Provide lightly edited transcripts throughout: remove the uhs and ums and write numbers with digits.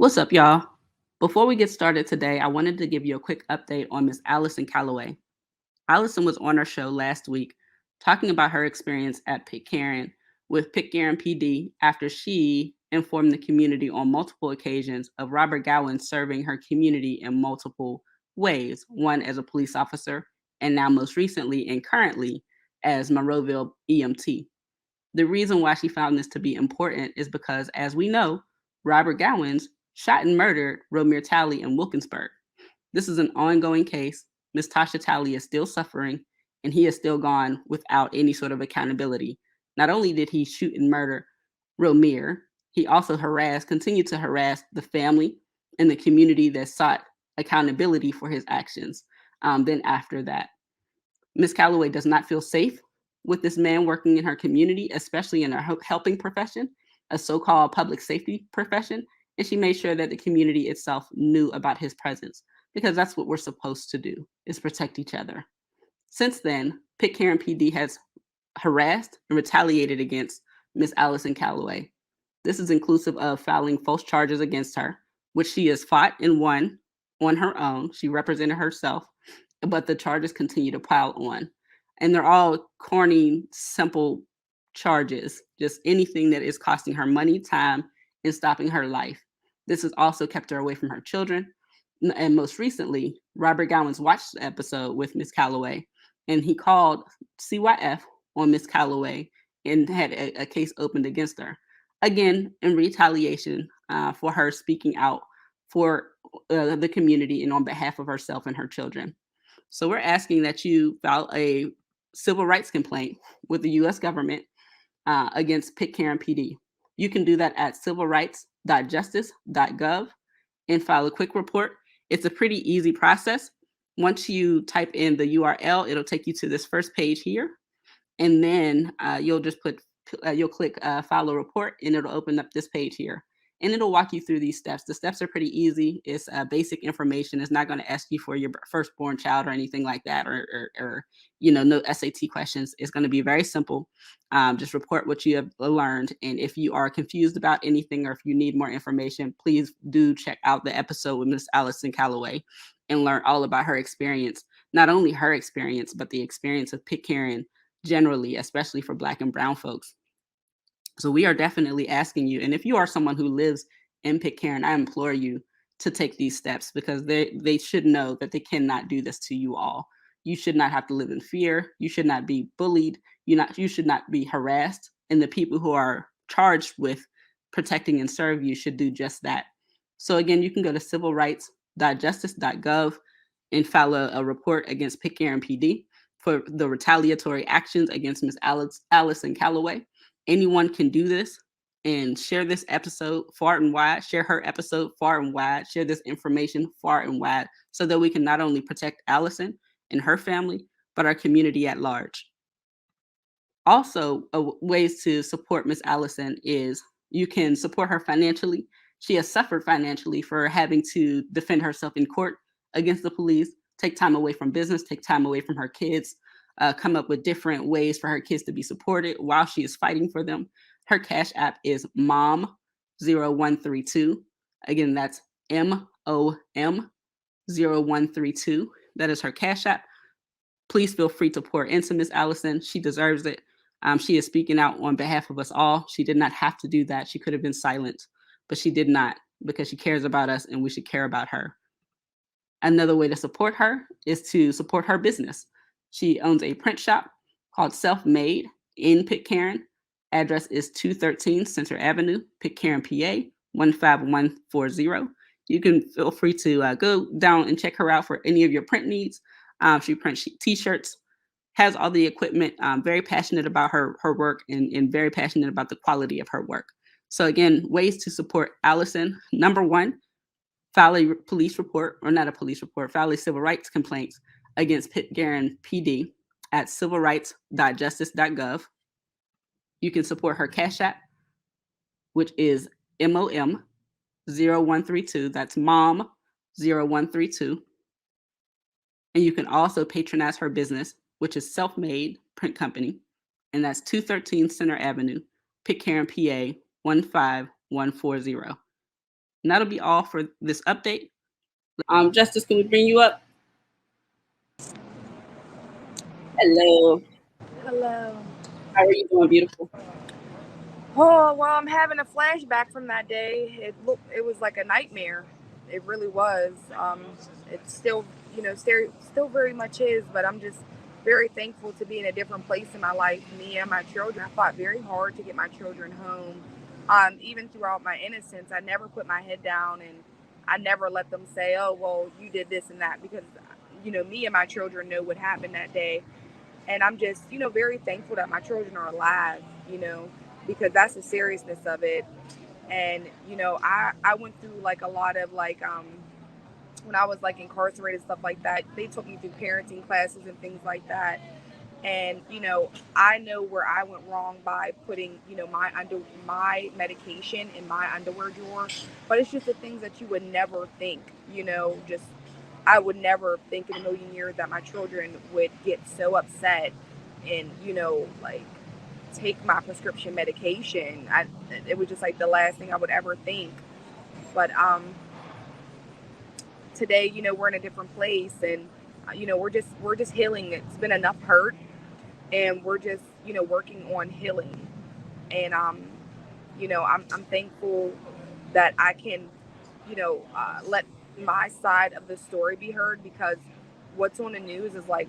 What's up, y'all? Before we get started today, I wanted to give you a quick update on Miss Allison Calloway. Allison was on our show last week talking about her experience at Pitcairn with Pitcairn PD after she informed the community on multiple occasions of Robert Gowan serving her community in multiple ways, one as a police officer, and now most recently and currently as Monroeville EMT. The reason why she found this to be important is because, as we know, Robert Gowans shot and murdered Romir Talley in Wilkinsburg. This is an ongoing case. Miss Tasha Talley is still suffering, and he is still gone without any sort of accountability. Not only did he shoot and murder Romir, he also continued to harass the family and the community that sought accountability for his actions. Then after that, Miss Calloway does not feel safe with this man working in her community, especially in a helping profession, a so-called public safety profession, and she made sure that the community itself knew about his presence because that's what we're supposed to do is protect each other. Since then, Pitcairn PD has harassed and retaliated against Miss Allison Calloway. This is inclusive of filing false charges against her, which she has fought and won on her own. She represented herself, but the charges continue to pile on. And they're all corny, simple charges, just anything that is costing her money, time, and stopping her life. This has also kept her away from her children. And most recently, Robert Gowans watched the episode with Miss Calloway, and he called CYF on Miss Calloway and had a case opened against her. Again, in retaliation for her speaking out for the community and on behalf of herself and her children. So we're asking that you file a civil rights complaint with the U.S. government against Pitcairn PD. You can do that at civilrights.justice.gov and file a quick report. It's a pretty easy process. Once you type in the URL, it'll take you to this first page here, and then you'll click file a report, and it'll open up this page here, and it'll walk you through these steps. The steps are pretty easy. It's basic information. It's not going to ask you for your firstborn child or anything like that, or no SAT questions. It's going to be very simple. Just report what you have learned, and if you are confused about anything or if you need more information, please do check out the episode with Miss Allison Calloway and learn all about her experience. Not only her experience, but the experience of Pitcairn generally, especially for Black and Brown folks. So we are definitely asking you, and if you are someone who lives in Pitcairn, I implore you to take these steps because they should know that they cannot do this to you all. You should not have to live in fear. You should not be bullied. You should not be harassed. And the people who are charged with protecting and serve you should do just that. So again, you can go to civilrights.justice.gov and file a report against Pitcairn PD for the retaliatory actions against Miss Allison Calloway. Anyone can do this and share this episode far and wide, share her episode far and wide, share this information far and wide so that we can not only protect Allison and her family, but our community at large. Also, ways to support Miss Allison is you can support her financially. She has suffered financially for having to defend herself in court against the police, take time away from business, take time away from her kids, come up with different ways for her kids to be supported while she is fighting for them. Her Cash App is MOM0132. Again, that's MOM0132. That is her Cash App. Please feel free to pour into Miss Allison. She deserves it. She is speaking out on behalf of us all. She did not have to do that. She could have been silent, but she did not because she cares about us and we should care about her. Another way to support her is to support her business. She owns a print shop called Self Made in Pitcairn. Address is 213 Center Avenue, Pitcairn, PA 15140. You can feel free to go down and check her out for any of your print needs. She prints t-shirts, has all the equipment, very passionate about her work and very passionate about the quality of her work. So again, ways to support Allison. Number one, file a police report, or not a police report, file a civil rights complaint against Pitcairn PD at civilrights.justice.gov. You can support her Cash App, which is MOM0132. That's MOM0132. And you can also patronize her business, which is Self Made Print Company, and that's 213 Center Avenue, Pitcairn, PA 15140. And that'll be all for this update. Justice, can we bring you up? Hello. Hello. How are you doing, beautiful? Oh, well, I'm having a flashback from that day. It was like a nightmare. It really was. It's still, still very much is, but I'm just very thankful to be in a different place in my life. Me and my children, I fought very hard to get my children home. Even throughout my innocence, I never put my head down, and I never let them say, "Oh, well, you did this and that," because, me and my children know what happened that day. And I'm just, very thankful that my children are alive, because that's the seriousness of it. And I went through like a lot of like when I was like incarcerated, stuff like that. They took me through parenting classes and things like that. And I know where I went wrong by putting my medication in my underwear drawer. But it's just the things that you would never think, just I would never think in a million years that my children would get so upset and like take my prescription medication. It was just like the last thing I would ever think. But today, we're in a different place, and we're just healing. It's been enough hurt, and we're just working on healing. And I'm thankful that I can let my side of the story be heard, because what's on the news is like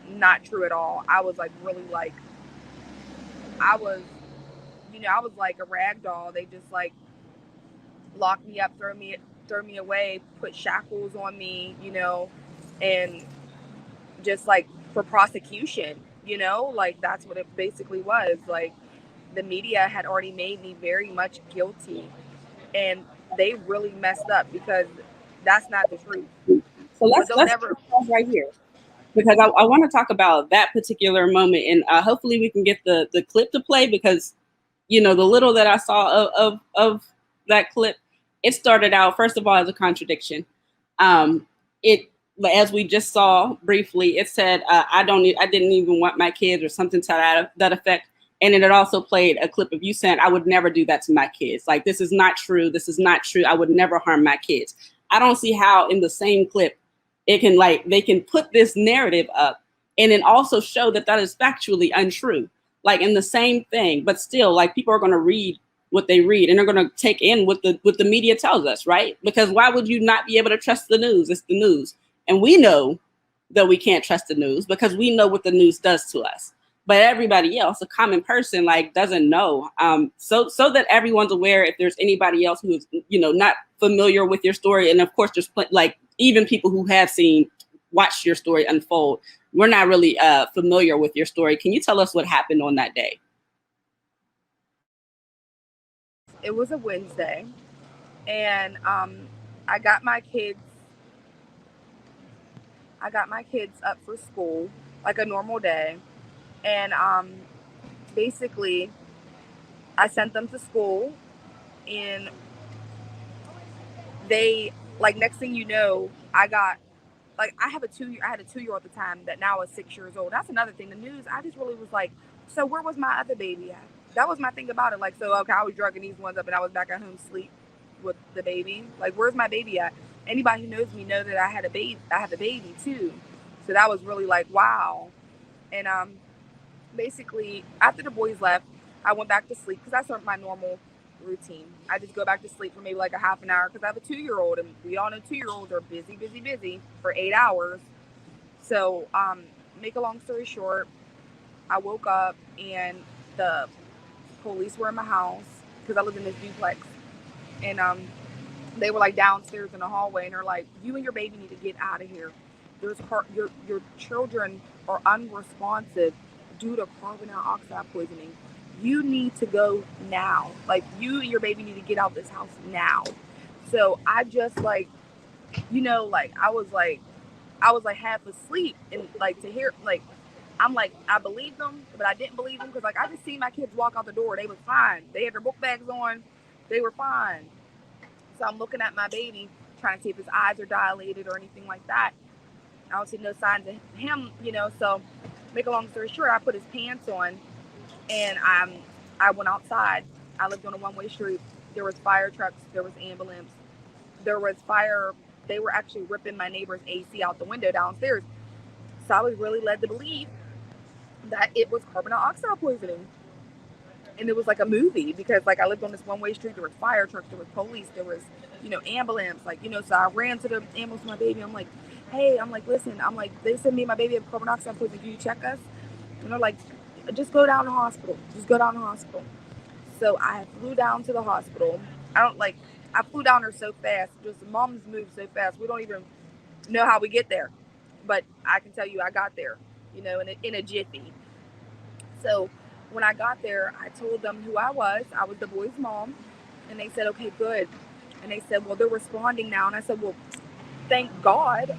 not true at all. I was like really like I was I was like a rag doll. They just like locked me up, throw me away, put shackles on me, and just like for prosecution, like that's what it basically was. Like the media had already made me very much guilty, and they really messed up, because that's not the truth. So But let's they'll let's never. pause right here because I want to talk about that particular moment, and hopefully we can get the clip to play because the little that I saw of that clip, it started out first of all as a contradiction. It as we just saw briefly, it said I didn't even want my kids or something to that effect. And then it also played a clip of you saying, I would never do that to my kids. Like, this is not true. This is not true. I would never harm my kids. I don't see how in the same clip they can put this narrative up and then also show that that is factually untrue, like in the same thing, but still like people are going to read what they read and they're going to take in what the media tells us, right? Because why would you not be able to trust the news? It's the news. And we know that we can't trust the news because we know what the news does to us. But everybody else, a common person, like doesn't know. So that everyone's aware. If there's anybody else who is, not familiar with your story, and of course, there's like even people who have watched your story unfold. We're not really familiar with your story. Can you tell us what happened on that day? It was a Wednesday, and I got my kids. I got my kids up for school like a normal day, and basically I sent them to school, and they like next thing you know, I got like I had a 2 year old at the time that now is 6 years old. That's another thing. The news, I just really was like, so where was my other baby at? That was my thing about it. Like, so okay, I was drugging these ones up and I was back at home sleep with the baby. Like, where's my baby at? Anybody who knows me know that I had a baby. I had the baby too. So that was really like wow. And basically after the boys left, I went back to sleep because that's my normal routine. I just go back to sleep for maybe like a half an hour because I have a 2 year old, and we all know 2 year olds are busy, busy, busy for 8 hours. So, make a long story short, I woke up and the police were in my house because I lived in this duplex, and they were like downstairs in the hallway, and they're like, "You and your baby need to get out of here. Your children are unresponsive due to carbon dioxide poisoning. You need to go now. Like you and your baby need to get out of this house now." So I just like like I was like half asleep, and like to hear like I'm like I believed them, but I didn't believe them because like I just seen my kids walk out the door. They was fine. They had their book bags on. They were fine. So I'm looking at my baby, trying to see if his eyes are dilated or anything like that. I don't see no signs of him. So, make a long story short, I put his pants on, and I went outside. I lived on a one-way street. There was fire trucks. There was ambulance. there was fire. They were actually ripping my neighbor's AC out the window downstairs. So I was really led to believe that it was carbon dioxide poisoning. And it was like a movie because like I lived on this one-way street. There was fire trucks, there was police, there was, ambulance. Like, so I ran to the ambulance with my baby. I'm like, hey, I'm like, listen, I'm like, they sent me and my baby have carbon dioxide poisoning. Can you check us? And they're like, just go down to the hospital. Just go down to the hospital. So I flew down to the hospital. I flew down there so fast. Just moms move so fast. We don't even know how we get there. But I can tell you I got there, in a jiffy. So when I got there, I told them who I was. I was the boy's mom. And they said, okay, good. And they said, well, they're responding now. And I said, well, thank God.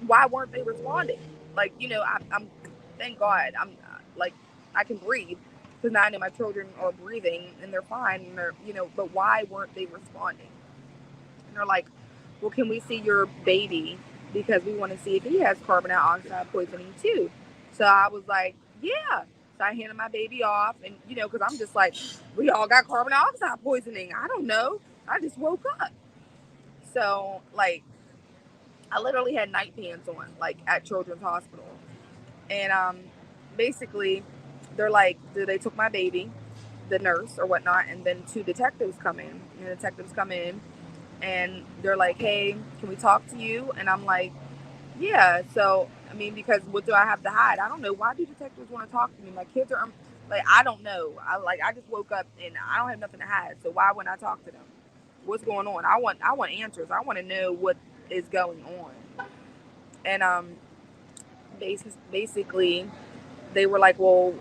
Why weren't they responding? Like, I'm thank God. I'm like, I can breathe because now I know my children are breathing and they're fine. And they're, but why weren't they responding? And they're like, well, can we see your baby? Because we want to see if he has carbon dioxide poisoning too. So I was like, yeah. So I handed my baby off, and because I'm just like, we all got carbon dioxide poisoning. I don't know. I just woke up. So like, I literally had night pants on, like at Children's Hospital, and basically, they're like, they took my baby, the nurse or whatnot, and then two detectives come in, and the detectives come in, and they're like, hey, can we talk to you? And I'm like, yeah. So I mean, because what do I have to hide? I don't know. Why do detectives want to talk to me? My kids are like, I don't know. I just woke up and I don't have nothing to hide. So why wouldn't I talk to them? What's going on? I want answers. I want to know what is going on. And basically they were like, well,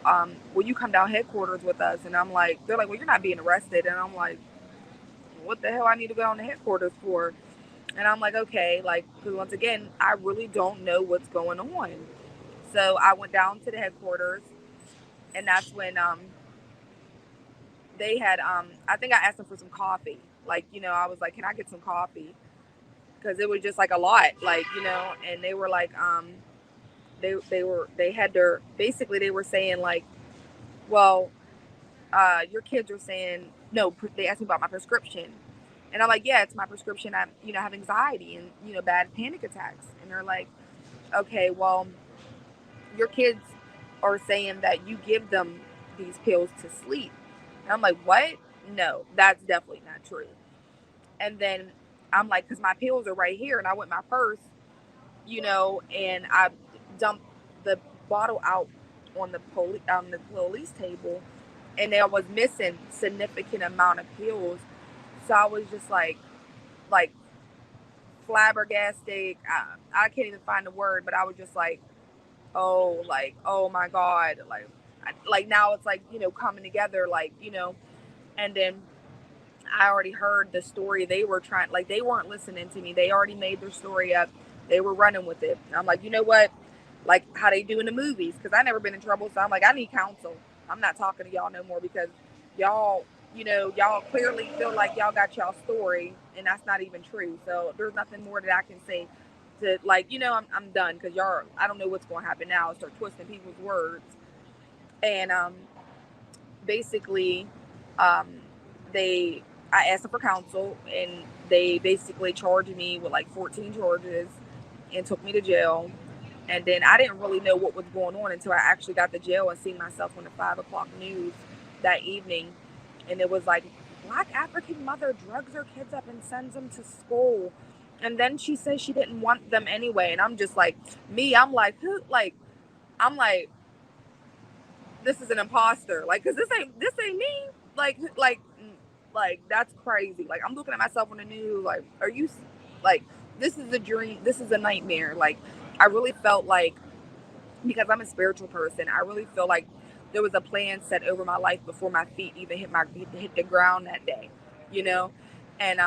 will you come down headquarters with us? And I'm like, they're like, well, you're not being arrested. And I'm like, what the hell I need to go down to headquarters for? And I'm like, okay, like, because once again, I really don't know what's going on. So I went down to the headquarters, and that's when they had, I think I asked them for some coffee. Like, I was like, can I get some coffee? Because it was just like a lot, like, and they were like, they had their, basically they were saying like, well, your kids are saying, no, they asked me about my prescription. And I'm like, yeah, it's my prescription. I, have anxiety and, bad panic attacks. And they're like, okay, well, your kids are saying that you give them these pills to sleep. And I'm like, what? No, that's definitely not true. And then I'm like, because my pills are right here. And I went my purse, and I dumped the bottle out on the police table, and there was missing significant amount of pills. So I was just like flabbergasted. I can't even find the word, but I was just like, oh my God, like now it's like, coming together, like, and then I already heard the story. They were trying, like, they weren't listening to me. They already made their story up. They were running with it. And I'm like, you know what? Like how they do in the movies, because I never been in trouble. So I'm like, I need counsel. I'm not talking to y'all no more because y'all, y'all clearly feel like y'all got y'all story, and that's not even true. So there's nothing more that I can say to, like, I'm done because y'all, I don't know what's going to happen now. Start twisting people's words. And basically, um, they I asked them for counsel, and they basically charged me with like 14 charges and took me to jail. And then I didn't really know what was going on until I actually got to jail and seen myself on the 5 o'clock news that evening. And it was like, Black African mother drugs her kids up and sends them to school. And then she says she didn't want them anyway. And I'm just like, I'm like, who? Like, I'm this is an imposter. Like, cause this ain't me. Like that's crazy. Like, I'm looking at myself on the news. Like, are you, like, this is a dream. This is a nightmare. Like, I really felt like, because I'm a spiritual person, I really feel like there was a plan set over my life before my feet even hit the ground that day, you know? And,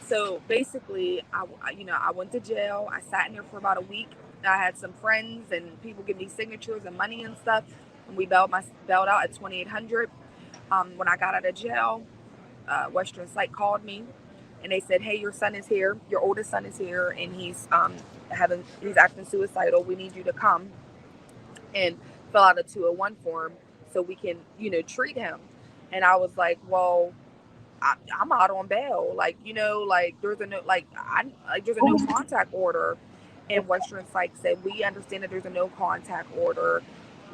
so basically I went to jail. I sat in there for about a week. I had some friends and people give me signatures and money and stuff. And we bailed out at 2,800. When I got out of jail, Western Psych called me, and they said, "Hey, your son is here. Your oldest son is here, and he's acting suicidal. We need you to come and fill out a 201 form so we can treat him." And I was like, "Well, I'm out on bail. Like, like there's a no, there's a no contact order. And Western Psych said, we understand that there's a no contact order.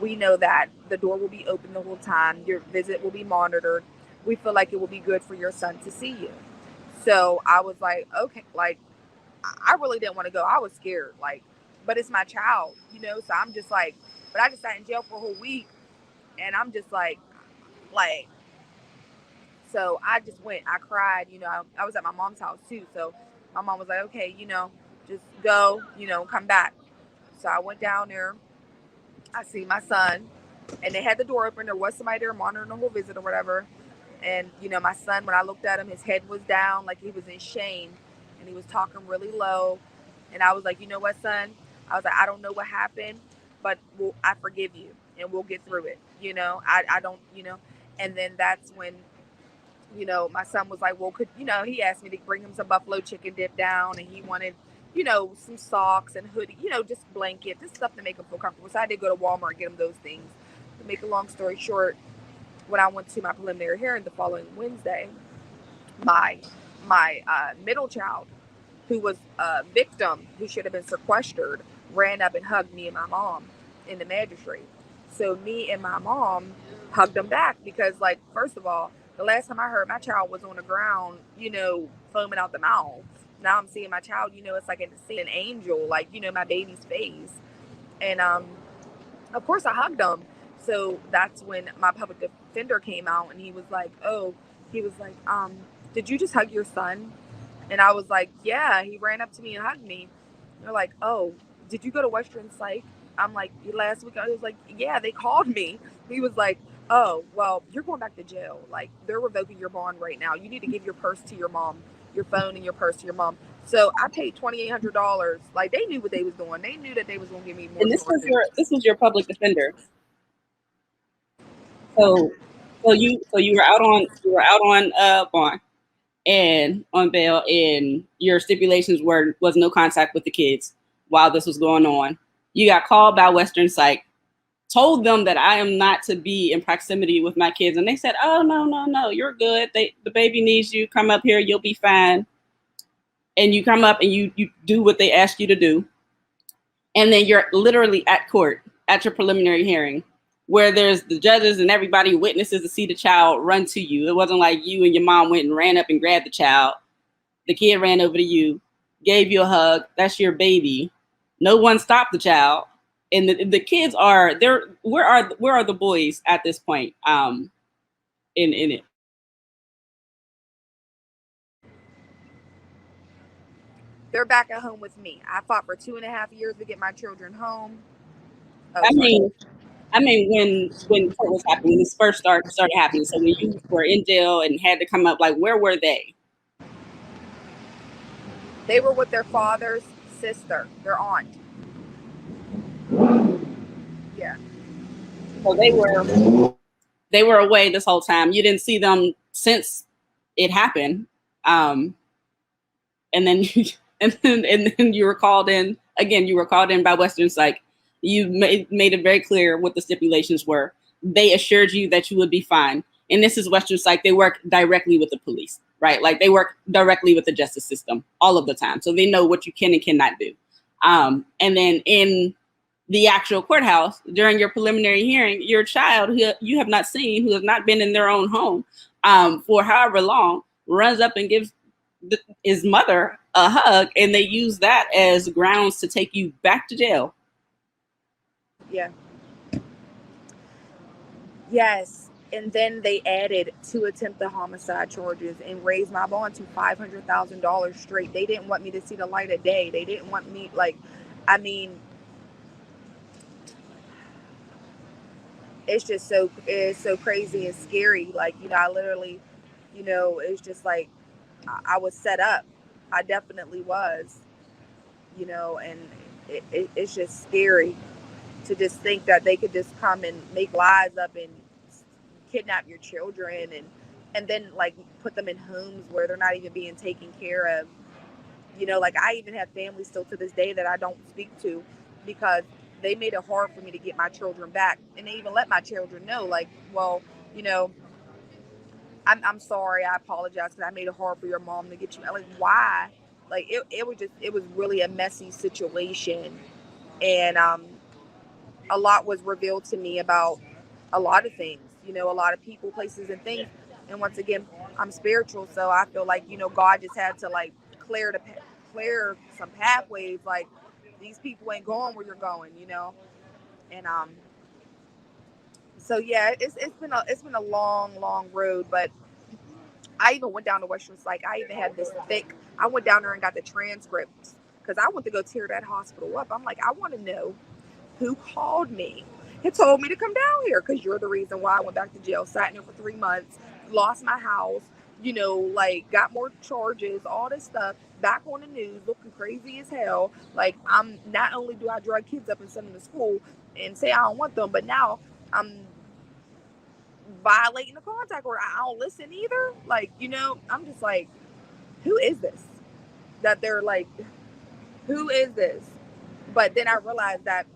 We know that the door will be open the whole time. Your visit will be monitored. We feel like it will be good for your son to see you. So I was like, okay, like I really didn't want to go. I was scared, like, but it's my child, So I'm just like, but I just sat in jail for a whole week, and I'm just like, so I just went. I cried, I was at my mom's house too, so my mom was like, okay, just go, come back. So I went down there. I see my son, and they had the door open. There was somebody there monitoring the whole visit or whatever. And my son, when I looked at him, his head was down, like he was in shame, and he was talking really low. And I was like, you know what, son? I was like, I don't know what happened, but I forgive you, and we'll get through it. I don't, And then that's when, my son was like, well, he asked me to bring him some buffalo chicken dip down, and he wanted, some socks and hoodie, just blanket, just stuff to make him feel comfortable. So I did go to Walmart and get him those things. To make a long story short, when I went to my preliminary hearing the following Wednesday, my middle child, who was a victim who should have been sequestered, ran up and hugged me and my mom in the magistrate. So me and my mom hugged him back because, like, first of all, the last time I heard, my child was on the ground, foaming out the mouth. Now I'm seeing my child, it's like an angel, like, my baby's face. And of course I hugged him. So that's when my public defender came out, and he was like, did you just hug your son? And I was like, yeah, he ran up to me and hugged me. They're like, oh, did you go to Western Psych? I'm like, last week. I was like, yeah, they called me. He was like, oh, well, you're going back to jail. Like, they're revoking your bond right now. You need to give your purse to your mom, your phone and your purse to your mom. So I paid $2,800. Like, they knew what they was doing. They knew that they was going to give me more. And this was your public defender. So you were out on bond and on bail, and your stipulations was no contact with the kids while this was going on. You got called by Western Psych, told them that I am not to be in proximity with my kids, and they said, oh, no, you're good. The baby needs you. Come up here, you'll be fine. And you come up and you do what they ask you to do. And then you're literally at court at your preliminary hearing, where there's the judges and everybody, witnesses to see the child run to you. It wasn't like you and your mom went and ran up and grabbed the child. The kid ran over to you, gave you a hug. That's your baby. No one stopped the child. And the kids are there. Where are the boys at this point? In it. They're back at home with me. I fought for 2.5 years to get my children home. Oh, I mean, when what was happening, when this first started happening. So when you were in jail and had to come up, like, where were they? They were with their father's sister, their aunt. Yeah. So they were away this whole time. You didn't see them since it happened. And then you were called in again. You were called in by Western Psych. You made it very clear what the stipulations were. They assured you that you would be fine. And this is Western Psych. They work directly with the police, right? Like, they work directly with the justice system all of the time. So they know what you can and cannot do. And then in the actual courthouse, during your preliminary hearing, your child, who you have not seen, who has not been in their own home for however long, runs up and gives his mother a hug, and they use that as grounds to take you back to jail. Yeah. Yes. And then they added 2 attempted homicide charges and raised my bond to $500,000 straight. They didn't want me to see the light of day. They didn't want me, it's just it's so crazy and scary. Like, I literally, it's just like I was set up. I definitely was, and it's just scary to just think that they could just come and make lies up and kidnap your children and then, like, put them in homes where they're not even being taken care of. Like, I even have family still to this day that I don't speak to because they made it hard for me to get my children back. And they even let my children know, like, well, I'm sorry. I apologize because I made it hard for your mom to get you. Like, why? Like, it was really a messy situation. And a lot was revealed to me about a lot of things, a lot of people, places, and things. And once again, I'm spiritual, so I feel like, God just had to like clear some pathways. Like, these people ain't going where you're going. And so yeah, it's been a long road, but I even went down to Western Psych. I even had this thick. I went down there and got the transcripts because I went to go tear that hospital up. I'm like, I want to know who called me and told me to come down here because you're the reason why I went back to jail, sat in there for 3 months, lost my house, like got more charges, all this stuff, back on the news, looking crazy as hell. Like, I'm not only do I drug kids up and send them to school and say I don't want them, but now I'm violating the contact order. I don't listen either. Like, I'm just like, who is this? That they're like, who is this? But then I realized that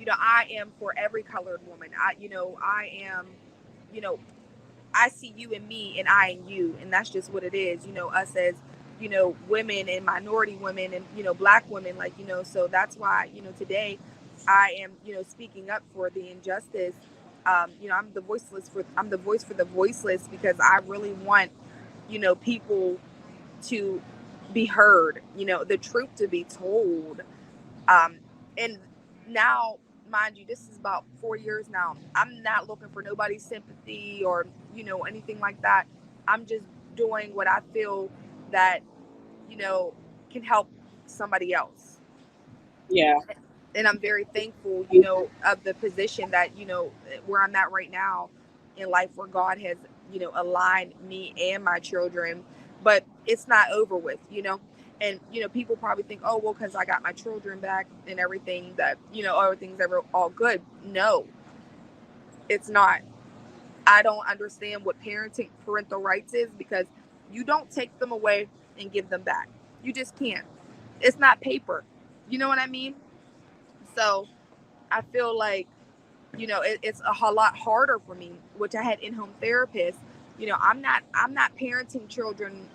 I am for every colored woman. I am, you know, I see you and me and I and you. And that's just what it is, us as, women and minority women and, black women, like, so that's why, today I am, speaking up for the injustice. I'm the voice for the voiceless because I really want, people to be heard, the truth to be told. And now, mind you, this is about 4 years now. I'm not looking for nobody's sympathy or, anything like that. I'm just doing what I feel that, you know, can help somebody else. Yeah. And I'm very thankful, of the position that, where I'm at right now in life, where God has, aligned me and my children. But it's not over with. And, people probably think, oh, well, because I got my children back and everything that, everything's ever all good. No, it's not. I don't understand what parental rights is because you don't take them away and give them back. You just can't. It's not paper. You know what I mean? So I feel like, it's a lot harder for me, which I had in-home therapists. I'm not parenting children,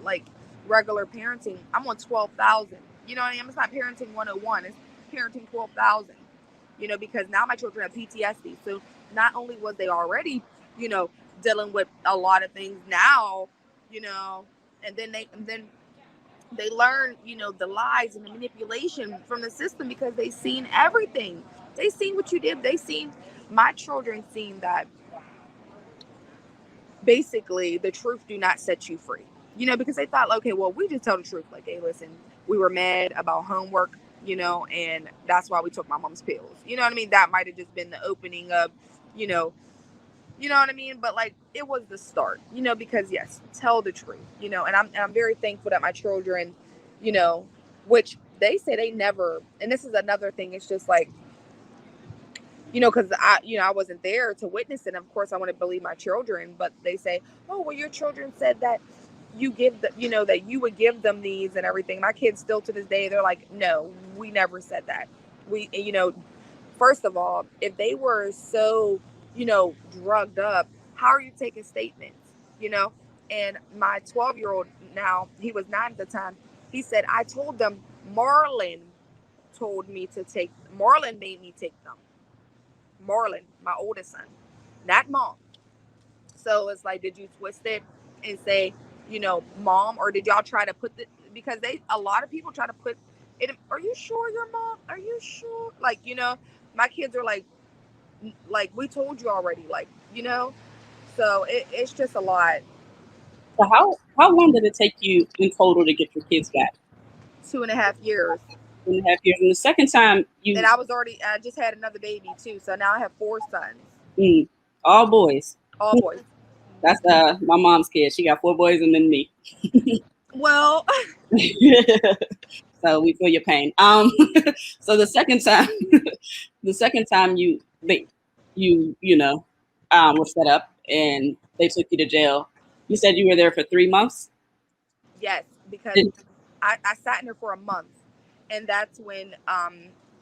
like regular parenting. I'm on 12,000. You know what I mean? It's not parenting 101. It's parenting 12,000. Because now my children have PTSD. So not only was they already, dealing with a lot of things now, and then they learn, the lies and the manipulation from the system because they seen everything. They seen what you did. They seen my children seen that basically the truth do not set you free. Because they thought, okay, well, we just tell the truth. Like, hey, listen, we were mad about homework, and that's why we took my mom's pills. You know what I mean? That might have just been the opening of, you know, you know what I mean? But like, it was the start, because yes, tell the truth, and I'm very thankful that my children, you know, which they say they never, and this is another thing. It's just like, because I wasn't there to witness it. And of course, I want to believe my children, but they say, oh, well, your children said that you give the, that you would give them these and everything. My kids still to this day, they're like, no, we never said that. First of all, if they were so, drugged up, how are you taking statements? You know, and my 12-year-old now, he was 9 at the time. He said, I told them Marlon Marlon made me take them. Marlon, my oldest son, not mom. So it's like, did you twist it and say, mom, or did y'all try to put because a lot of people try to put it, are you sure your mom? Are you sure? Like, my kids are like, we told you already, like, so it's just a lot. So how long did it take you in total to get your kids back? 2.5 years. 2.5 years. And the second time And I just had another baby too. So now I have 4 sons. mm, all boys. All boys. That's my mom's kid. She got 4 boys and then me. Well, So we feel your pain. So the second time were set up and they took you to jail. You said you were there for 3 months. yes, because Did- I sat in there for a month, and that's when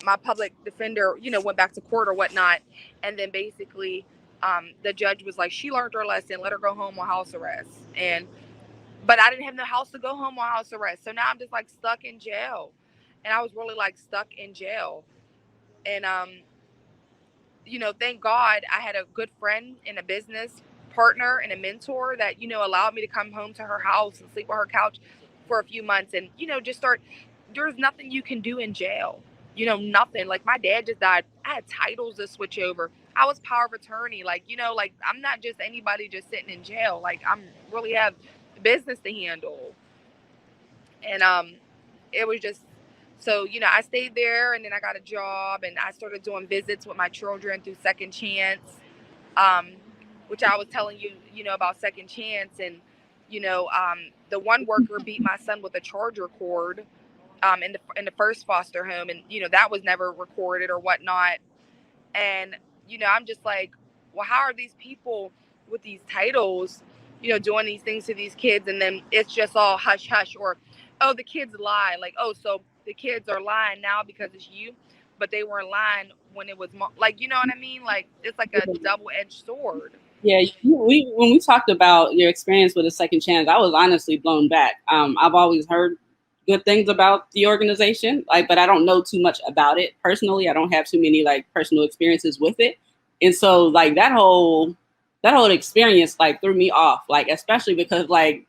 my public defender, went back to court or whatnot, and then basically the judge was like, she learned her lesson, let her go home on house arrest. But I didn't have no house to go home on house arrest. So now I'm just like stuck in jail. And I was really like stuck in jail. And, thank God I had a good friend and a business partner and a mentor that, allowed me to come home to her house and sleep on her couch for a few months and, just start. There's nothing you can do in jail. Nothing. Like my dad just died. I had titles to switch over. I was power of attorney. Like, like I'm not just anybody just sitting in jail. Like I'm really have business to handle. And it was just so, I stayed there and then I got a job and I started doing visits with my children through Second Chance, um, which I was telling you, about Second Chance. And, the one worker beat my son with a charger cord in the first foster home. And, that was never recorded or whatnot. And, I'm just like, well, how are these people with these titles, doing these things to these kids? And then it's just all hush hush, or, oh, the kids lie. Like, oh, so the kids are lying now because it's you, but they weren't lying when it was like, you know what I mean? Like, it's like a double-edged sword. Yeah, when we talked about your experience with a Second Chance, I was honestly blown back. I've always heard good things about the organization, like, but I don't know too much about it personally. I don't have too many like personal experiences with it, and so like that whole experience like threw me off. Like especially because like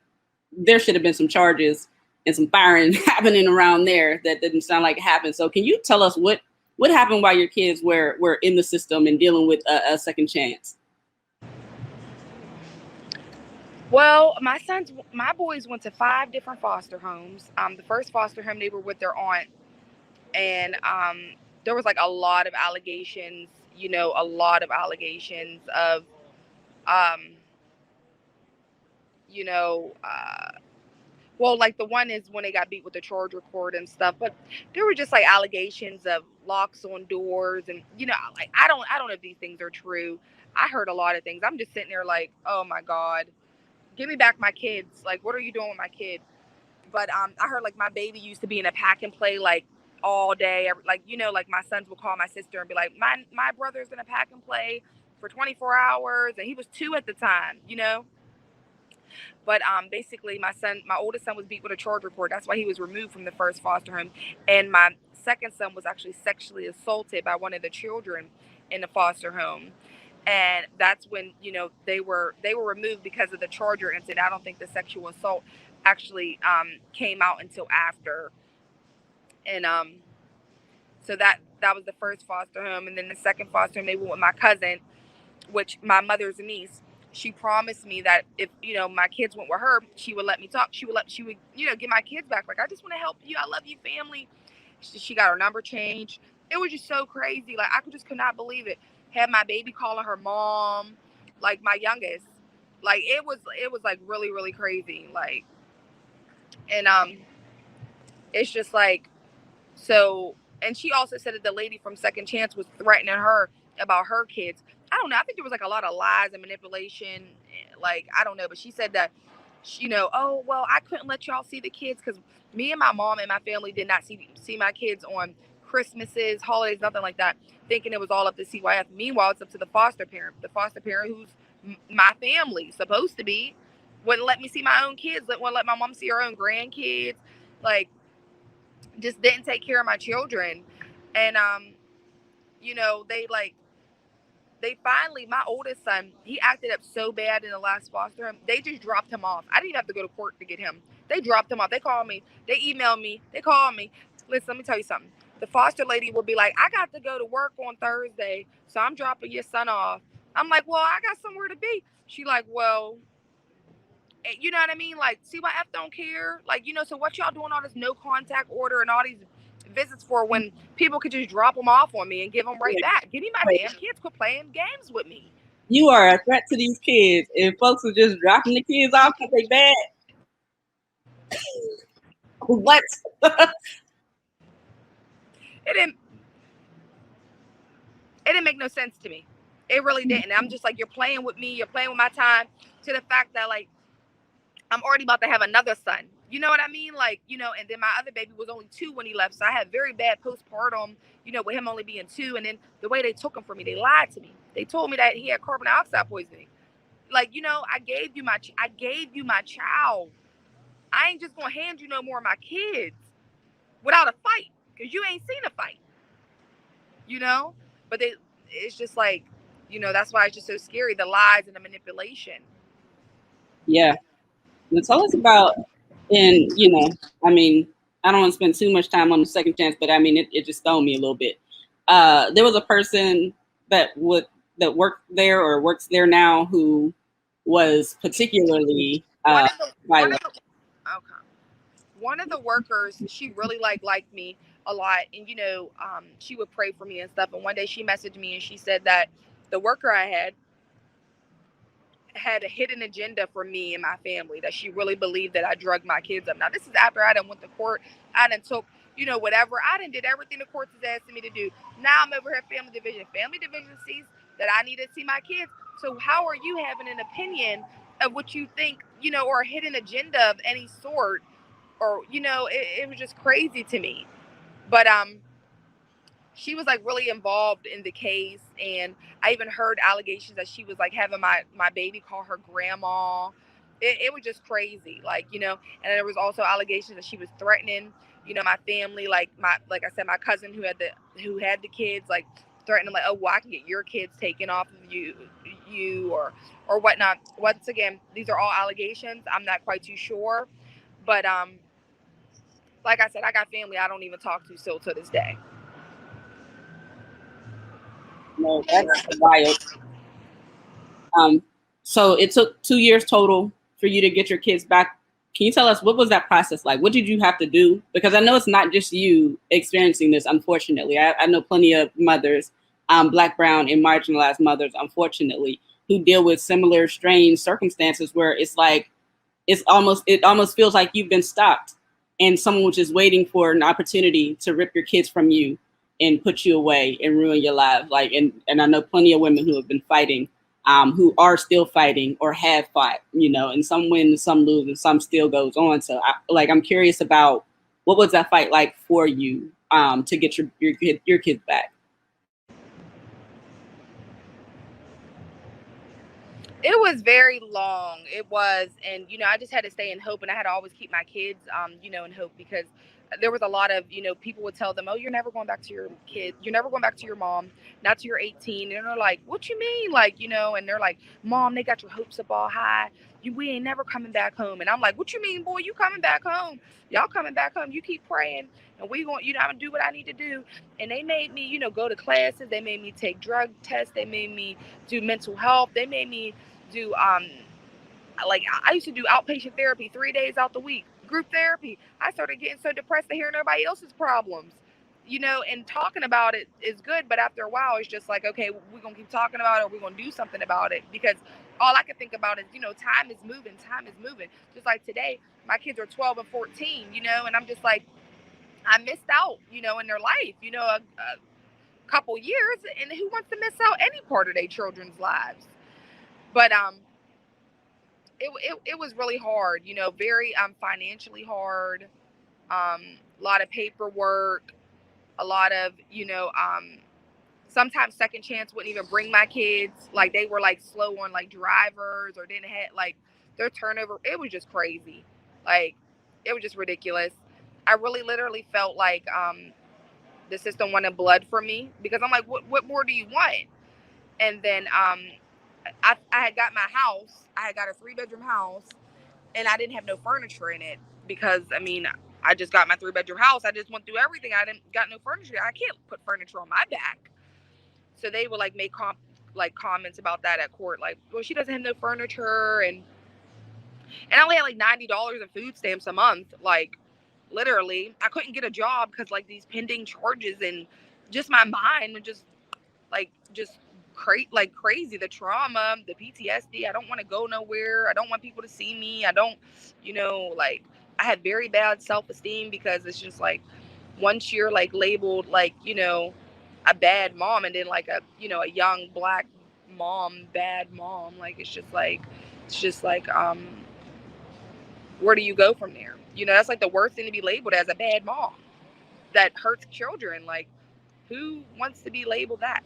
there should have been some charges and some firing happening around there that didn't sound like it happened. So can you tell us what happened while your kids were in the system and dealing with a Second Chance? Well, my boys went to 5 different foster homes. The first foster home, they were with their aunt, and there was like a lot of allegations, a lot of allegations of, um, you know, uh, well, like the one is when they got beat with the charger cord and stuff, but there were just like allegations of locks on doors, and like I don't know if these things are true. I heard a lot of things. I'm just sitting there like, oh my God, give me back my kids. Like, what are you doing with my kid? But I heard like my baby used to be in a pack and play like all day. Like, like my sons would call my sister and be like, my brother's in a pack and play for 24 hours, and he was 2 at the time. But basically, my oldest son was beat with a charger cord. That's why he was removed from the first foster home. And my second son was actually sexually assaulted by one of the children in the foster home. And that's when they were removed because of the charger incident. I don't think the sexual assault actually came out until after. And so that was the first foster home, and then the second foster home they went with my cousin, which my mother's niece. She promised me that if my kids went with her, she would let me talk. She would get my kids back. Like, I just want to help you. I love you, family. She got her number changed. It was just so crazy. Like, I just could not believe it. Had my baby calling her mom, like my youngest. Like, it was like really, really crazy. Like, and it's just like, so, and she also said that the lady from Second Chance was threatening her about her kids. I don't know. I think there was like a lot of lies and manipulation. Like, I don't know, but she said that, oh, well, I couldn't let y'all see the kids because me and my mom and my family did not see my kids on Christmases, holidays, nothing like that, thinking it was all up to CYF. Meanwhile, it's up to the foster parent. The foster parent, who's my family, supposed to be, wouldn't let me see my own kids. Wouldn't let my mom see her own grandkids. Like, just didn't take care of my children. And they finally, my oldest son, he acted up so bad in the last foster home, they just dropped him off. I didn't even have to go to court to get him. They dropped him off. They called me, they emailed me, they called me. Listen, let me tell you something. The foster lady will be like, I got to go to work on Thursday, so I'm dropping your son off. I'm like, well, I got somewhere to be. She like, well, you know what I mean? Like, CYF don't care. Like, so what y'all doing all this no contact order and all these visits for when people could just drop them off on me and give them right back? Give me my damn kids. Quit playing games with me. You are a threat to these kids. If folks are just dropping the kids off because they bad, what? It didn't make no sense to me. It really didn't. I'm just like, you're playing with me. You're playing with my time, to the fact that, like, I'm already about to have another son. You know what I mean? Like, and then my other baby was only 2 when he left. So I had very bad postpartum, with him only being 2. And then the way they took him from me, they lied to me. They told me that he had carbon dioxide poisoning. Like, I gave you my child. I ain't just gonna hand you no more of my kids without a fight, because you ain't seen a fight, But it's just like, that's why it's just so scary, the lies and the manipulation. Yeah. And tell us about, and I mean, I don't want to spend too much time on the second chance, but I mean, it just stoned me a little bit. There was a person that worked there or works there now who was particularly violent. One of the workers, she really liked me a lot, and she would pray for me and stuff. And one day she messaged me and she said that the worker I had a hidden agenda for me and my family, that she really believed that I drugged my kids up. Now, this is after I done went to court. I done took, whatever. I done did everything the courts is asking me to do. Now I'm over here at family division. Family division sees that I need to see my kids. So how are you having an opinion of what you think, or a hidden agenda of any sort? Or, it was just crazy to me. But she was like really involved in the case, and I even heard allegations that she was like having my baby call her grandma. It was just crazy, and there was also allegations that she was threatening, my family, like I said, my cousin who had the kids, like threatening, like, oh, well, I can get your kids taken off of you or whatnot. Once again, these are all allegations. I'm not quite too sure, but like I said, I got family I don't even talk to still to this day. No, that's wild. So it took 2 years total for you to get your kids back. Can you tell us, what was that process like? What did you have to do? Because I know it's not just you experiencing this, unfortunately. I know plenty of mothers, Black, brown, and marginalized mothers, unfortunately, who deal with similar strange circumstances where it's like, it almost feels like you've been stopped and someone was just waiting for an opportunity to rip your kids from you and put you away and ruin your life. Like, and I know plenty of women who have been fighting, who are still fighting or have fought, and some win, some lose, and some still goes on. So I'm curious about, what was that fight like for you, to get your kids back? It was very long. It was, and I just had to stay in hope, and I had to always keep my kids, in hope, because there was a lot of, people would tell them, oh, you're never going back to your kid, you're never going back to your mom, not till you're 18, and they're like, what you mean, and they're like, Mom, they got your hopes up all high, we ain't never coming back home. And I'm like, what you mean, boy, you coming back home? Y'all coming back home? You keep praying, and we going, I'm gonna do what I need to do. And they made me, go to classes, they made me take drug tests, they made me do mental health, they made me do like, I used to do outpatient therapy 3 days out the week, group therapy. I started getting so depressed to hearing everybody else's problems, and talking about it is good, but after a while it's just like, okay, we're gonna keep talking about it, or we're gonna do something about it, because all I can think about is, time is moving. Just like today, my kids are 12 and 14, and I'm just like, I missed out, in their life, a couple years, and who wants to miss out any part of their children's lives? But it was really hard, very financially hard, a lot of paperwork, a lot of, sometimes second chance wouldn't even bring my kids, like they were like slow on like drivers, or didn't have like their turnover. It was just crazy, like it was just ridiculous. I really literally felt like the system wanted blood from me, because I'm like, what more do you want? And then I had got my house. I had got a 3-bedroom house, and I didn't have no furniture in it, because I mean, I just got my 3-bedroom house. I just went through everything. I didn't got no furniture. I can't put furniture on my back. So they would like make comments about that at court, like, well, she doesn't have no furniture, and I only had like $90 in food stamps a month. Like, literally, I couldn't get a job because like these pending charges, and just my mind just crazy, the trauma, the PTSD. I don't want to go nowhere. I don't want people to see me. I don't, like, I had very bad self-esteem, because it's just like, once you're like labeled like, a bad mom, and then like a young Black mom, bad mom, like it's just like where do you go from there? That's like the worst thing, to be labeled as a bad mom that hurts children. Like, who wants to be labeled that?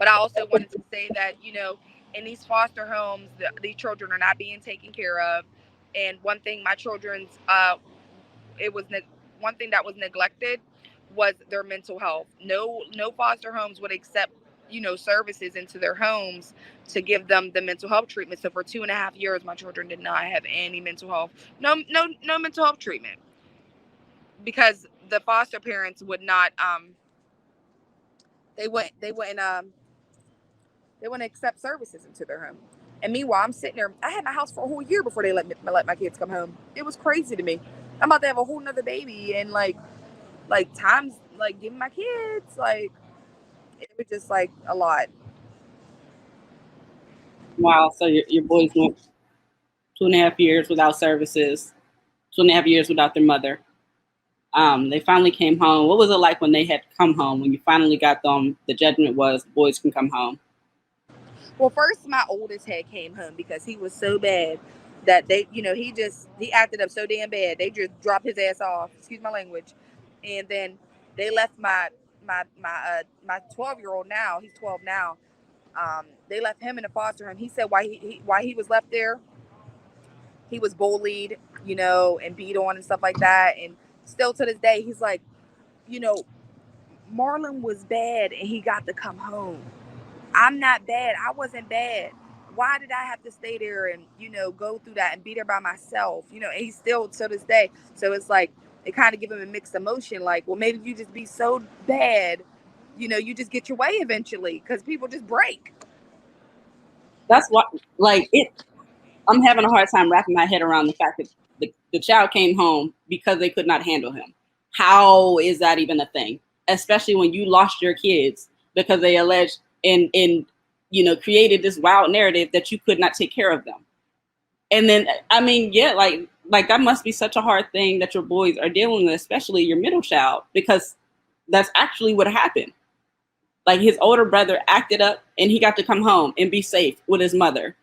But I also wanted to say that, in these foster homes, these children are not being taken care of. And one thing my children's, it was one thing that was neglected was their mental health. No foster homes would accept, services into their homes to give them the mental health treatment. So for 2.5 years, my children did not have any mental health, no mental health treatment, because the foster parents would not, they wouldn't accept services into their home. And meanwhile, I'm sitting there. I had my house for a whole year before they let my kids come home. It was crazy to me. I'm about to have a whole nother baby, and like times like giving my kids, like it was just like a lot. Wow. So your boys went 2.5 years without services, 2.5 years without their mother. They finally came home. What was it like when they had come home? When you finally got them, the judgment was boys can come home. Well, first my oldest had came home because he was so bad that they, he acted up so damn bad. They just dropped his ass off. Excuse my language. And then they left my 12-year-old now. He's 12 now. They left him in a foster home. He said why he was left there. He was bullied, and beat on and stuff like that. And still to this day, he's like, you know, Marlon was bad and he got to come home. I'm not bad. I wasn't bad. Why did I have to stay there and, go through that and be there by myself? And he's still to this day. So it's like, it kind of give him a mixed emotion. Like, well, maybe you just be so bad, you just get your way eventually because people just break. That's what, like, I'm having a hard time wrapping my head around the fact that the child came home because they could not handle him. How is that even a thing? Especially when you lost your kids because they alleged and created this wild narrative that you could not take care of them. And then, I mean, yeah, like that must be such a hard thing that your boys are dealing with, especially your middle child, because that's actually what happened. Like his older brother acted up and he got to come home and be safe with his mother.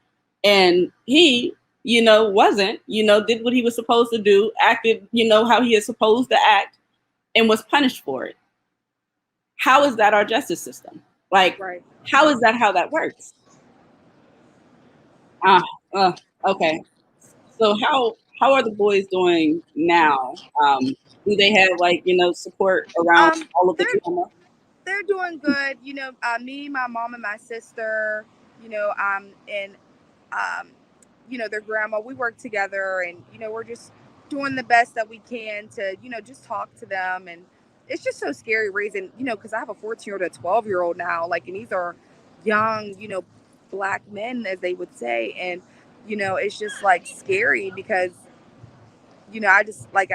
And he, wasn't, did what he was supposed to do, acted, how he is supposed to act, and was punished for it. How is that our justice system? Like, Right. how is that how that works? Ah, okay. So how are the boys doing now? Do they have support around Um, all of the they're drama? they're doing good. Me, my mom, and my sister. And um, their grandma. We work together, and we're just doing the best that we can to just talk to them. And it's just so scary raising because I have a 14-year-old, a 12-year-old now. Like, and these are young, black men, as they would say, and it's just like scary because I just like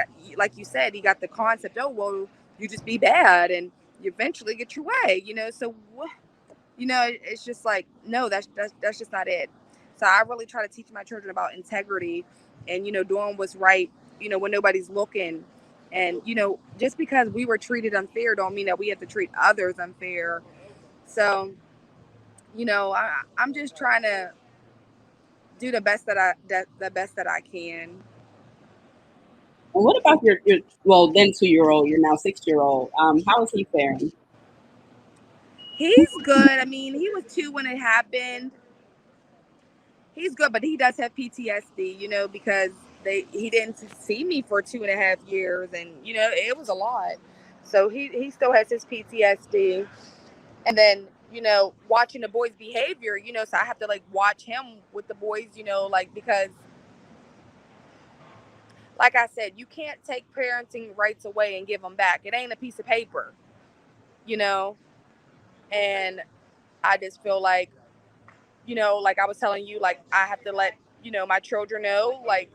you said, you got the concept. Oh well, you just be bad and you eventually get your way. So it's just like no, that's just not it. So I really try to teach my children about integrity and doing what's right. When nobody's looking, and just because we were treated unfair, don't mean that we have to treat others unfair. So I'm just trying to do the best that I can. And what about your well then 2-year-old, you're now 6-year-old? How is he faring? He's good. I mean, he was 2 when it happened. He's good, but he does have PTSD, because he didn't see me for 2.5 years, and it was a lot. So he still has his PTSD, and then watching the boys' behavior, so I have to like watch him with the boys, like because like I said, you can't take parenting rights away and give them back. It ain't a piece of paper, you know, and I just feel like like I was telling you, like I have to let, my children know, like,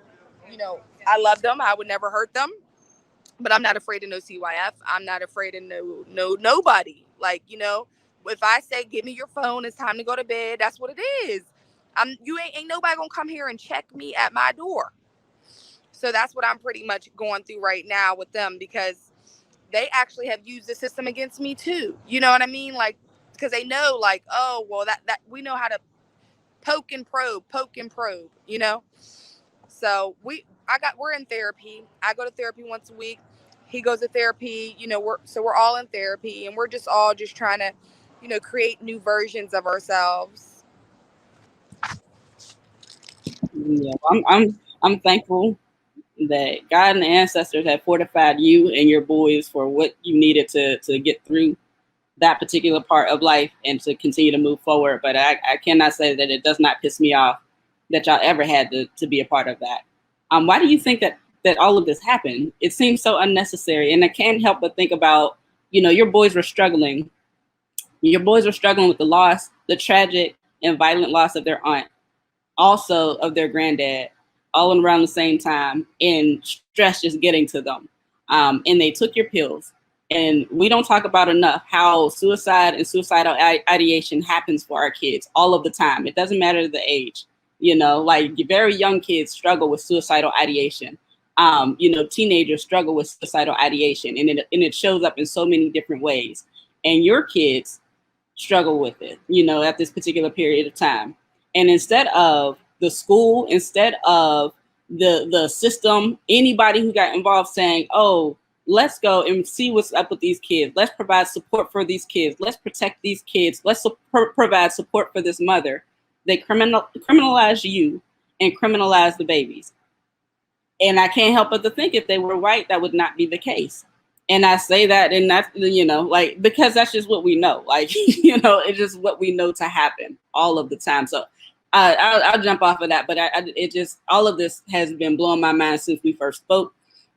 I love them. I would never hurt them, but I'm not afraid of no CYF. I'm not afraid of nobody. Like, if I say, give me your phone, it's time to go to bed, that's what it is. You ain't nobody gonna come here and check me at my door. So that's what I'm pretty much going through right now with them because they actually have used the system against me too. You know what I mean? Like, because they know, like, oh, well, that we know how to poke and probe, So we're in therapy. I go to therapy once a week. He goes to therapy. We're all in therapy, and we're just all just trying to, create new versions of ourselves. Yeah, I'm thankful that God and the ancestors have fortified you and your boys for what you needed to get through that particular part of life and to continue to move forward. But I cannot say that it does not piss me off that y'all ever had to be a part of that. Why do you think that all of this happened? It seems so unnecessary, and I can't help but think about, your boys were struggling. Your boys were struggling with the loss, the tragic and violent loss of their aunt, also of their granddad, all around the same time, and stress just getting to them. And they took your pills. And we don't talk about enough how suicide and suicidal ideation happens for our kids all of the time. It doesn't matter the age. Like very young kids struggle with suicidal ideation. Teenagers struggle with suicidal ideation, and it shows up in so many different ways. And your kids struggle with it, at this particular period of time. And instead of the school, instead of the system, anybody who got involved saying, "Oh, let's go and see what's up with these kids. Let's provide support for these kids. Let's protect these kids. Let's provide support for this mother," they criminalize you and criminalize the babies. And I can't help but to think if they were white, that would not be the case. And I say that, and that's, like, because that's just what we know. Like, it's just what we know to happen all of the time. So I'll jump off of that. But it just, all of this has been blowing my mind since we first spoke.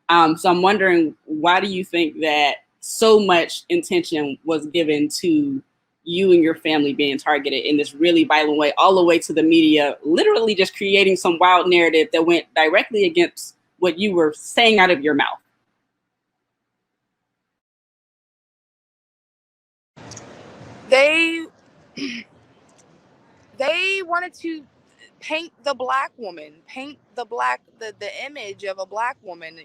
So I'm wondering, why do you think that so much intention was given to you and your family being targeted in this really violent way, all the way to the media, literally just creating some wild narrative that went directly against what you were saying out of your mouth? They they wanted to paint the black woman, paint the image of a black woman,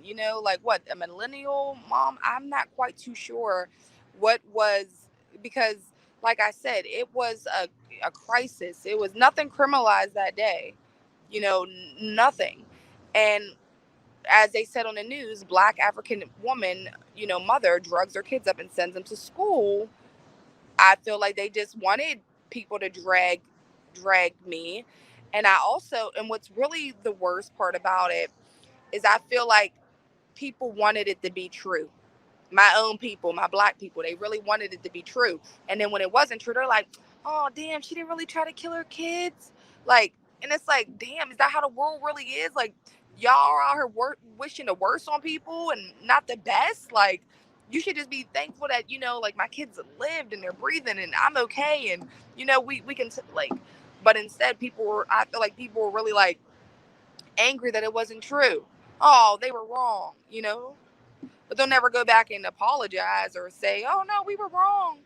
like what, a millennial mom. I'm not quite too sure what was, because like I said, it was a crisis. It was nothing criminalized that day, nothing. And as they said on the news, black African woman, mother drugs her kids up and sends them to school. I feel like they just wanted people to drag me. And what's really the worst part about it is I feel like people wanted it to be true. My own people, my black people, they really wanted it to be true. And then when it wasn't true, they're like, "Oh, damn, she didn't really try to kill her kids." Like, and it's like, damn, is that how the world really is? Like, y'all are out here wishing the worst on people and not the best. Like, you should just be thankful that, like, my kids lived and they're breathing and I'm okay. And, we can, like, but instead, I feel like people were really, like, angry that it wasn't true. Oh, they were wrong, but they'll never go back and apologize or say, "Oh no, we were wrong."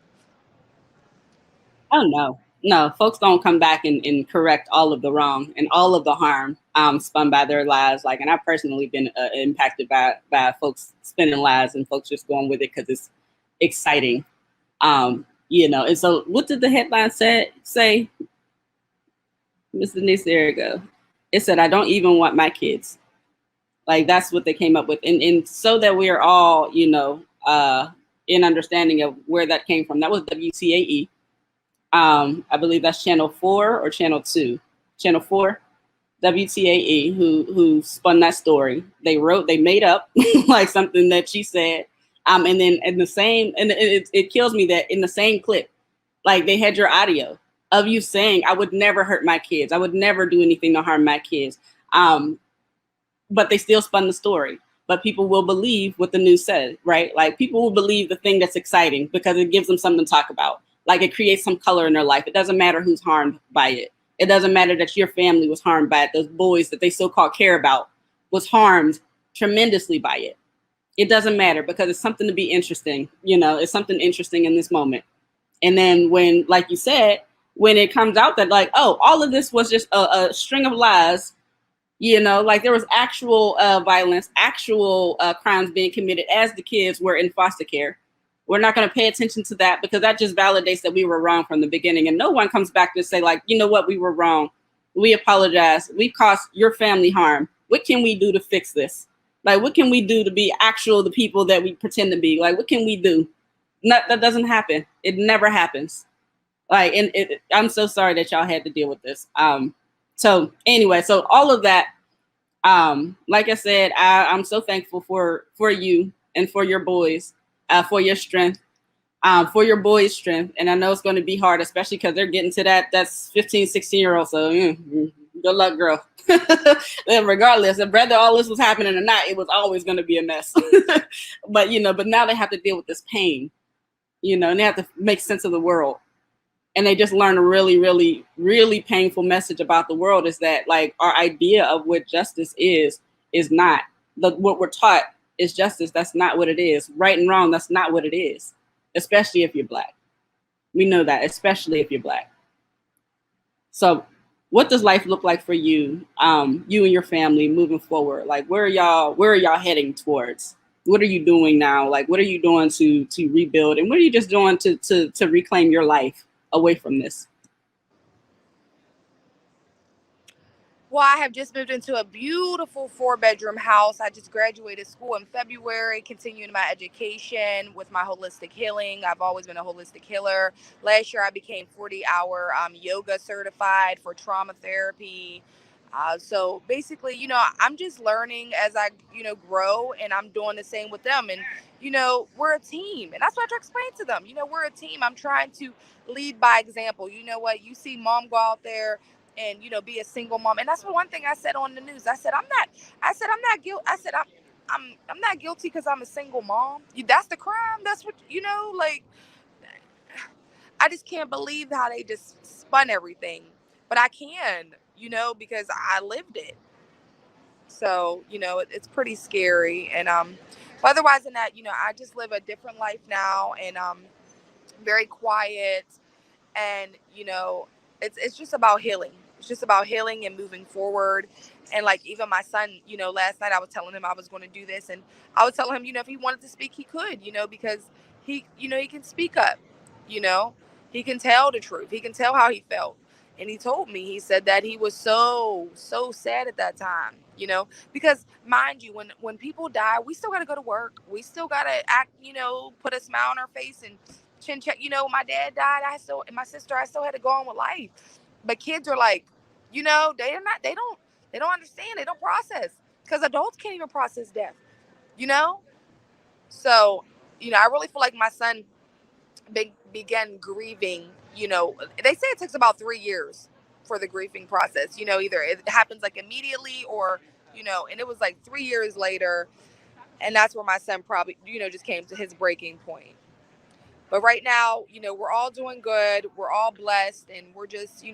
Oh, no, folks don't come back and correct all of the wrong and all of the harm spun by their lives. Like, and I've personally been impacted by folks spinning lies and folks just going with it because it's exciting. And so what did the headline say? Miss Denise, there you go. It said, "I don't even want my kids." Like, that's what they came up with. And so that we are all, in understanding of where that came from. That was WTAE. I believe that's Channel 4 or Channel 2. Channel 4, WTAE, who spun that story. They made up like something that she said. And then in the same, and it kills me that in the same clip, like, they had your audio of you saying, "I would never hurt my kids. I would never do anything to harm my kids." But they still spun the story. But people will believe what the news says, right? Like, people will believe the thing that's exciting because it gives them something to talk about. Like, it creates some color in their life. It doesn't matter who's harmed by it. It doesn't matter that your family was harmed by it. Those boys that they so-called care about was harmed tremendously by it. It doesn't matter because it's something to be interesting. It's something interesting in this moment. And then when, like you said, when it comes out that, like, oh, all of this was just a string of lies, like, there was actual violence, actual crimes being committed as the kids were in foster care. We're not going to pay attention to that because that just validates that we were wrong from the beginning. And no one comes back to say, like, "You know what, we were wrong. We apologize. We caused your family harm. What can we do to fix this? Like, what can we do to be the people that we pretend to be? Like, what can we do?" That doesn't happen. It never happens. Like, and I'm so sorry that y'all had to deal with this. So anyway, so all of that, like I said, I'm so thankful for you and for your boys, for your strength, for your boys' strength. And I know it's going to be hard, especially because they're getting to that's 15, 16-year-old. So good luck, girl. Then regardless, of whether all this was happening or not, it was always going to be a mess. But, but now they have to deal with this pain, and they have to make sense of the world. And they just learn a really, really, really painful message about the world, is that, like, our idea of what justice is not what we're taught is justice. That's not what it is. Right and wrong, that's not what it is, especially if you're Black. We know that, especially if you're Black. So what does life look like for you, you and your family moving forward? Like, where are y'all heading towards? What are you doing now? Like, what are you doing to rebuild? And what are you just doing to reclaim your life away from this? Well, I have just moved into a beautiful 4-bedroom house. I just graduated school in February, continuing my education with my holistic healing. I've always been a holistic healer. Last year, I became 40-hour yoga certified for trauma therapy. So basically, I'm just learning as I, grow, and I'm doing the same with them. And, we're a team. And that's what I try to explain to them. We're a team. I'm trying to lead by example. You know what? You see mom go out there and be a single mom, and that's one thing I said on the news. I said I'm not guilty. I'm not guilty because I'm a single mom. That's the crime. That's what like. I just can't believe how they just spun everything, but I can, because I lived it. So it's pretty scary, and but otherwise than that, I just live a different life now, and very quiet, and it's just about healing. It's just about healing and moving forward. And like, even my son, last night I was telling him I was going to do this, and I would tell him, if he wanted to speak, he could, because he can speak up. you know he can tell the truth, he can tell how he felt. And he told me, he said that he was so sad at that time, because mind you, when people die, we still got to go to work, we still got to act, put a smile on our face and chin check. My dad died, and my sister, I still had to go on with life. But kids are like, they don't understand, they don't process, because adults can't even process death. you know so I really feel like my son began grieving. They say it takes about 3 years for the grieving process. Either it happens like immediately, or and it was like 3 years later. And that's where my son probably just came to his breaking point. But right now, we're all doing good. We're all blessed, and we're just,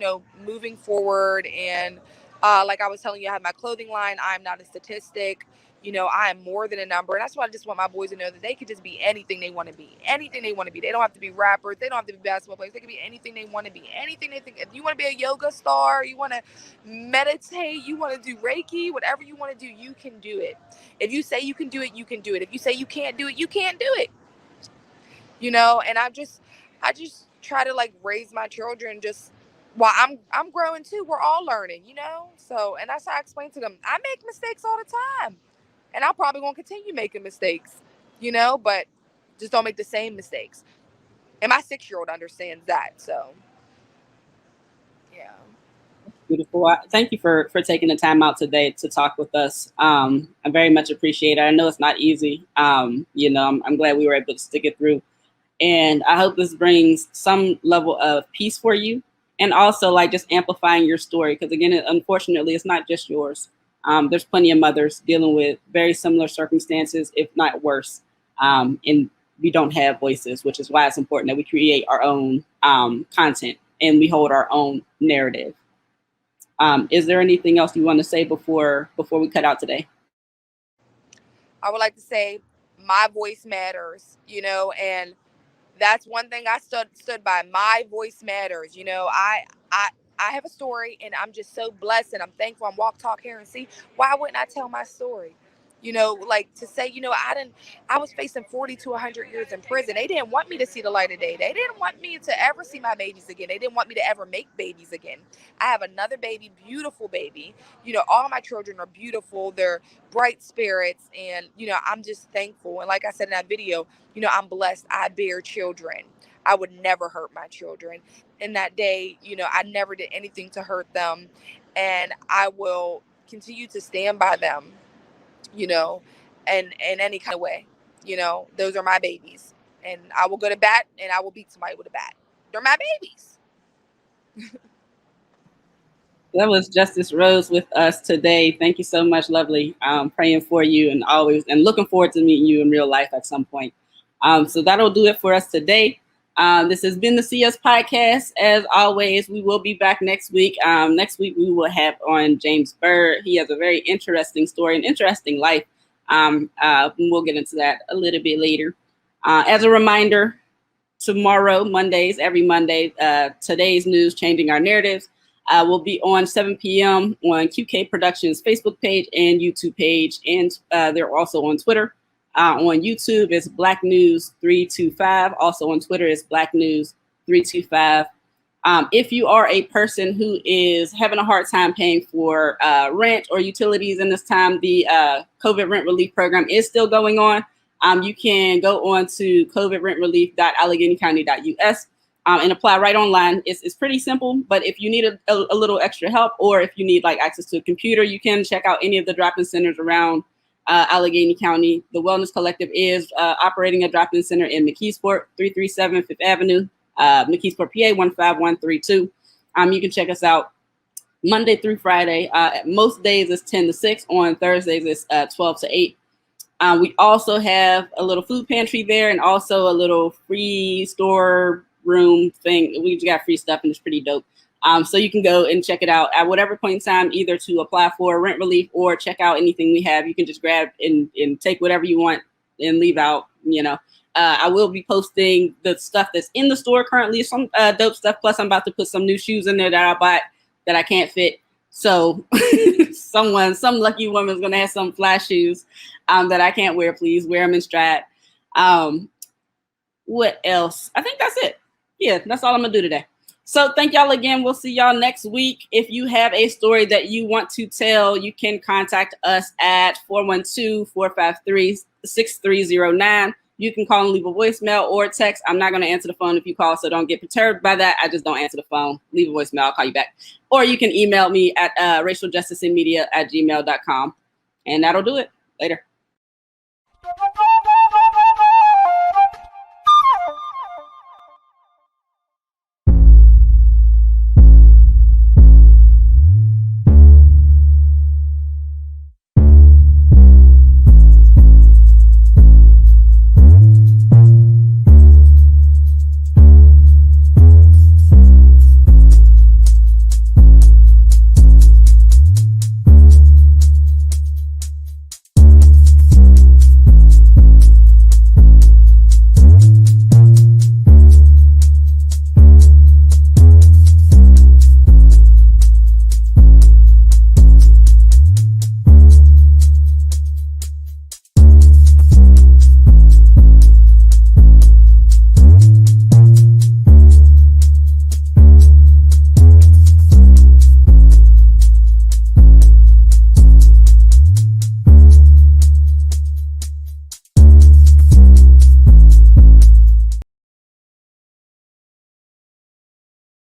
moving forward. And like I was telling you, I have my clothing line. I'm not a statistic. I am more than a number. And that's why I just want my boys to know that they could just be anything they want to be. Anything they want to be. They don't have to be rappers. They don't have to be basketball players. They can be anything they want to be. Anything they think. If you want to be a yoga star, you want to meditate, you want to do Reiki, whatever you want to do, you can do it. If you say you can do it, you can do it. If you say you can't do it, you can't do it. And I just try to like raise my children, just while I'm growing too. We're all learning. So, and that's how I explain to them, I make mistakes all the time, and I'll probably won't continue making mistakes, but just don't make the same mistakes. And my 6-year-old understands that. So yeah. Beautiful. Thank you for taking the time out today to talk with us. I very much appreciate it. I know it's not easy. I'm glad we were able to stick it through. And I hope this brings some level of peace for you, and also like just amplifying your story. Because again, unfortunately, it's not just yours. There's plenty of mothers dealing with very similar circumstances, if not worse. And we don't have voices, which is why it's important that we create our own content and we hold our own narrative. Is there anything else you want to say before we cut out today? I would like to say my voice matters, and that's one thing I stood by. My voice matters. I I have a story, and I'm just so blessed, and I'm thankful. I'm walk, talk, hear, and see. Why wouldn't I tell my story? Like to say, I was facing 40 to 100 years in prison. They didn't want me to see the light of day. They didn't want me to ever see my babies again. They didn't want me to ever make babies again. I have another baby, beautiful baby. All my children are beautiful. They're bright spirits, and I'm just thankful. And like I said in that video, I'm blessed. I bear children. I would never hurt my children. In that day, you know, I never did anything to hurt them, and I will continue to stand by them, you know, and in any kind of way. You know, those are my babies, and I will go to bat and I will beat somebody with a bat. They're my babies. That was Justice Rose with us today. Thank you so much, lovely. Praying for you and always, and looking forward to meeting you in real life at some point. So that'll do it for us today. This has been the CS Podcast. As always, we will be back next week. Next week, we will have on James Byrd. He has a very interesting story, an interesting life. We'll get into that a little bit later. As a reminder, tomorrow, Mondays, every Monday, Today's News, Changing Our Narratives, will be on 7 p.m. on QK Productions Facebook page and YouTube page. And they're also on Twitter. On YouTube, it's Black News 325. Also on Twitter, it's Black News 325. If you are a person who is having a hard time paying for rent or utilities in this time, the COVID rent relief program is still going on. You can go on to covidrentrelief.alleghenycounty.us and apply right online. It's pretty simple, but if you need a little extra help, or if you need like access to a computer, you can check out any of the drop-in centers around Allegheny County. The Wellness Collective is operating a drop-in center in McKeesport, 337 Fifth Avenue, McKeesport, PA 15132. You can check us out Monday through Friday. Most days it's 10 to 6. On Thursdays it's 12 to 8. We also have a little food pantry there, and also a little free store room thing. We got free stuff, and it's pretty dope. So you can go and check it out at whatever point in time, either to apply for rent relief or check out anything we have. You can just grab and take whatever you want and leave out, you know. I will be posting the stuff that's in the store currently, some dope stuff. Plus, I'm about to put some new shoes in there that I bought that I can't fit. So some lucky woman's going to have some fly shoes that I can't wear. Please wear them in stride. What else? I think that's it. Yeah, that's all I'm going to do today. So thank y'all again. We'll see y'all next week. If you have a story that you want to tell, you can contact us at 412-453-6309. You can call and leave a voicemail or text. I'm not going to answer the phone if you call, so don't get perturbed by that. I just don't answer the phone. Leave a voicemail. I'll call you back. Or you can email me at racialjusticeandmedia@gmail.com. And that'll do it. Later.